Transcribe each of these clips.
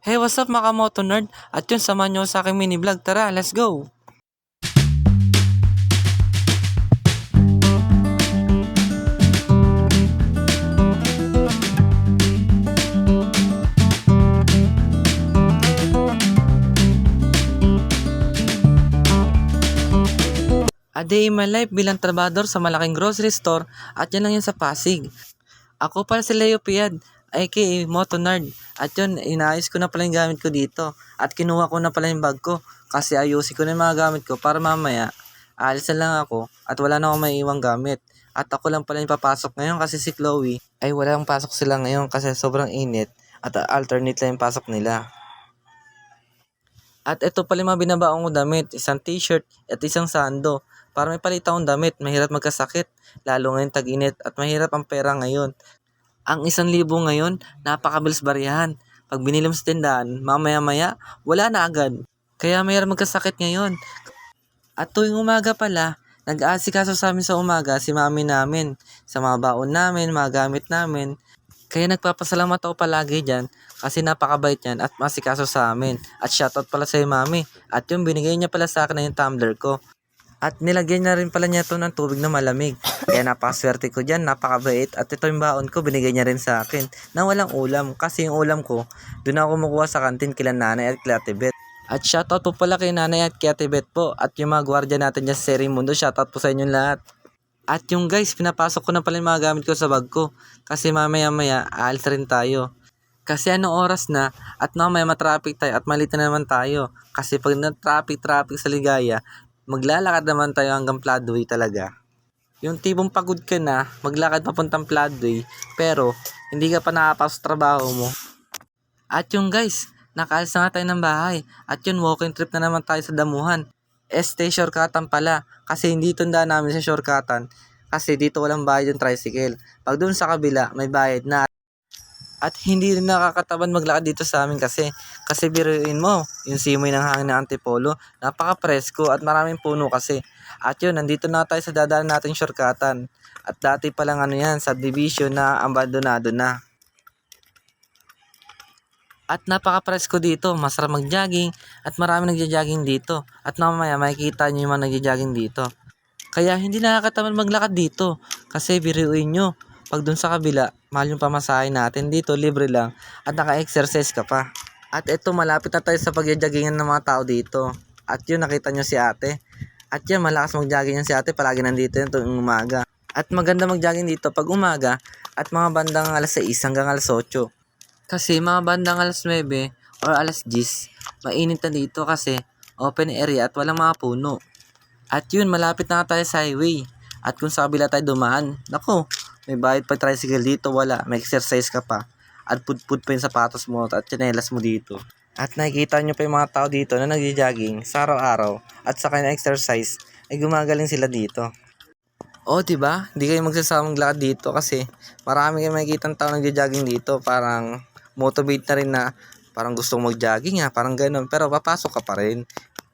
Hey, what's up mga moto nerd? At yun, samahan nyo sa aking mini vlog. Tara, let's go! A day in my life bilang trabador sa malaking grocery store at yan lang yun sa Pasig. Ako pala si Leo Piad, aka Moto Nerd. At yun, inaayos ko na pala yung gamit ko dito. At kinuha ko na pala yung bag ko kasi ayusin ko na yung mga gamit ko para mamaya aalis na lang ako at wala na akong may iwang gamit. At ako lang pala yung papasok ngayon kasi si Chloe ay walang pasok sila ngayon kasi sobrang init at alternate lang yung pasok nila. At ito pala yung mga binabaong ko damit, isang t-shirt at isang sando. Para may palit akong damit, mahirap magkasakit, lalo ngayon tag-init at mahirap ang pera ngayon. Ang 1,000 ngayon, napakabilis bariyahan. Pag binili mo sa tindahan, mamaya-maya, wala na agad. Kaya mahirap magkasakit ngayon. At tuwing umaga pala, nag-aasikaso sa amin sa umaga si mami namin, sa mga baon namin, mga gamit namin. Kaya nagpapasalamat ako palagi dyan kasi napakabait yan at masikaso sa amin. At shoutout pala sa'yo mami. At yung binigay niya pala sa akin na yung tumbler ko. At nilagyan niya rin pala niya ito ng tubig na malamig. Kaya napakaswerte ko dyan, napakabait. At ito yung baon ko, binigay niya rin sa akin na walang ulam. Kasi yung ulam ko, doon ako kumukuha sa kantin kila nanay at kila Tibet. At shoutout po pala kay nanay at kila Tibet po. At yung mga gwardiya natin dyan sa Serimundo, shoutout po sa inyong lahat. At yung guys, pinapasok ko na pala yung mga gamit ko sa bag ko. Kasi mamaya-maya, aalis rin tayo. Kasi anong oras na at mamaya matraffic tayo at malito na naman tayo. Kasi pag na-traffic sa Ligaya, maglalakad naman tayo hanggang Pladway talaga. Yung tipong pagod ka na, maglakad papuntang Pladway, pero hindi ka pa nakapasok sa trabaho mo. At yung guys, nakaalis na nga tayo ng bahay. At yun, walking trip na naman tayo sa Damuhan. Shortcutan pala. Kasi hindi tundaan namin sa shortcutan. Kasi dito walang bayad yung tricycle. Pag doon sa kabila, may bayad na. At hindi rin nakakatamad maglakad dito sa amin kasi biruin mo, yung simoy ng hangin ng Antipolo, napaka-presko at maraming puno kasi. At yun, nandito na tayo sa dadaan nating shortcutan. At dati palang yan, subdivision na abandonado na. At napaka-presko dito, masarap mag-jogging at marami nagja-jogging dito. At mamaya makikita nyo yung mga nagja-jogging dito. Kaya hindi nakakatamad maglakad dito kasi biruin nyo. Pag dun sa kabila, mahal yung pamasahe natin. Dito, libre lang at naka-exercise ka pa. At ito, malapit na tayo sa pag-joggingan ng mga tao dito. At yun, nakita nyo si ate. At yan, malakas mag-jogging yan si ate. Palagi nandito yun tuwing umaga. At maganda mag-jogging dito pag umaga at mga bandang alas 6 hanggang alas 8. Kasi mga bandang alas 9 or alas 10, mainit na dito kasi open area at walang mga puno. At yun, malapit na tayo sa highway. At kung sa kabila tayo dumaan, nako, may bayad pa tricycle dito, wala. May exercise ka pa. At pud-pud pa yung sapatos mo at tsinelas mo dito. At nakikita nyo pa yung mga tao dito na nagja-jogging sa araw-araw at sa kanya exercise ay gumagaling sila dito. O, diba? Hindi kayo magsasamang lakad dito kasi marami kayong makikita tao nagja-jogging dito. Parang motivate na rin na parang gusto mong mag-jogging parang ganun. Pero papasok ka pa rin.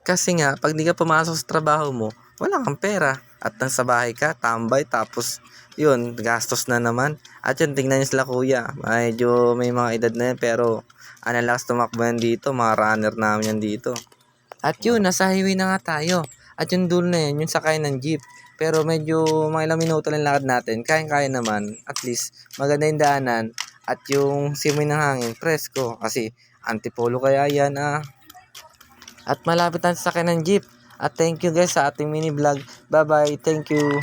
Kasi nga, pag di ka pumasok sa trabaho mo, wala kang pera. At nang sa bahay ka, tambay, tapos yun, gastos na naman. At yun, tingnan nyo sila kuya. Medyo may mga edad na yan, pero lakas tumakbo yan dito. Mga runner namin yan dito. At yun, nasa highway na nga tayo. At yung dulo na yun, yung sakay ng jeep. Pero medyo mga ilang minuto lang lakad natin. Kaya naman. At least, maganda yung daanan. At yung simoy ng hangin, presko. Kasi, Antipolo kaya yan At malapit na sa akin ng jeep. At thank you guys sa ating mini vlog. Bye bye. Thank you.